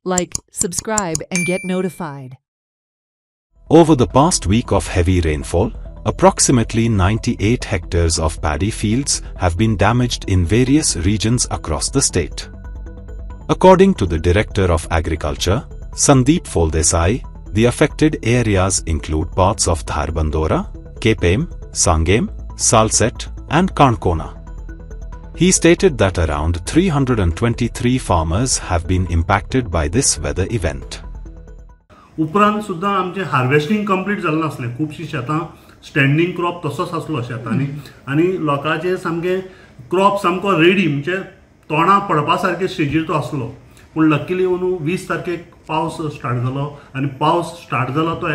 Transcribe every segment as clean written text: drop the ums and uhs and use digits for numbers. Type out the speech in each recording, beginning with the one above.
Like, subscribe and get notified. Over the past week of heavy rainfall, approximately 98 hectares of paddy fields have been damaged in various regions across the state. According to the Director of Agriculture, Sandeep Foldesai, the affected areas include parts of Dharbandora, Kepem, Sangem, Salset, and Kankona. He stated that around 323 farmers have been impacted by this weather event. उपरांत सुद्धा आमचे harvesting complete जालें नासलें. खूबशीं शेतां standing crop तसोच आसलो शेतांनी आनी लोकांचे सामके क्रॉप सामको रेडी म्हणजे तोंडां पडपा सारके स्टेजीर तो आसलो. पूण लकीली अंदू 20 तारखेक पावस स्टार्ट जालो आनी पावस स्टार्ट जालो तो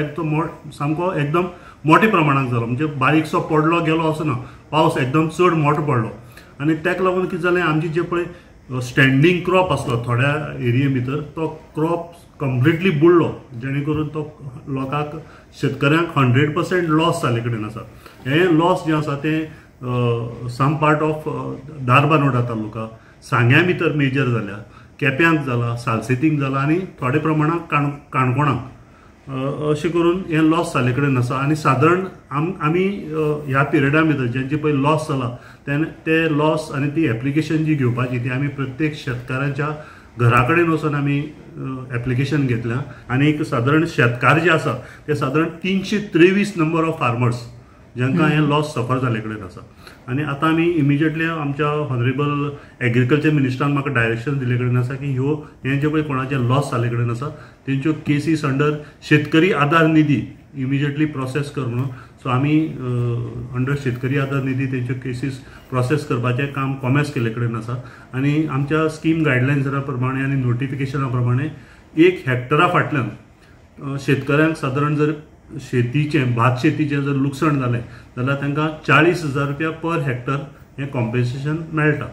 सामको एकदम मोठ्या प्रमाणात जालो. म्हणजे बारीकसो पडलो गेलो असो ना, पावस एकदम चड मोठो पडलो आनी ताका लागून कितें जालें, आमची जे पळय स्टँडिंग क्रॉप आसलो थोड्या एरिये भितर तो क्रॉप कंप्लिटली बुडलो, जेणे करून तो लोकांक शेतकऱ्यांक 100% लॉस जाले कडेन आसा. हे लॉस जे आसा ते सम पार्ट ऑफ धारबांदोडा तालुका, सांग्या भितर मेजर जाल्या, केप्यांक जाला, सालसेतीक जाला आनी थोडे प्रमाणात काणकोणाक अशें करून हे लॉस जाले कडेन आसा. आनी सादारण आमी ह्या पिरियडा भितर जेंचे पळय लॉस जाला ते लॉस आनी ती एप्लिकेशन जी घेवपाची ती आमी प्रत्येक शेतकाराच्या घरा कडेन वचून आमी एप्लिकेशन घेतल्या आनी एक सादारण शेतकार जे आसा ते सादारण 323 नंबर ऑफ फार्मर्स जांकां हे लॉस सफर जाले कडेन आसा. आनी आतां आमी इमिजिएटली आमच्या हॉनरेबल एग्रीकल्चर मिनिस्टरान म्हाका डायरेक्शन दिले कडेन आसा की हे जे पळय कोणाचे लॉस जाले कडेन आसा तेंच्यो केसीस अंडर शेतकरी आधार निधी इमिजिएटली प्रोसेस कर म्हणून. सो आमी अंडर शेतकरी आधार निधी तेंच्यो केसीस प्रोसेस करपाचें काम कॉमर्स केले कडेन आसा. आनी आमच्या स्कीम गायडलायन्सा प्रमाणे आनी नोटिफिकेशना प्रमाणे 1 हेक्टरा फाटल्यान शेतकऱ्यांक सादारण जर शेतीचें भात शेतीचें जर लुकसाण जालें जाल्यार तांकां 40,000 रुपया पर हेक्टर हें कॉम्पेन्सेशन मेळटा.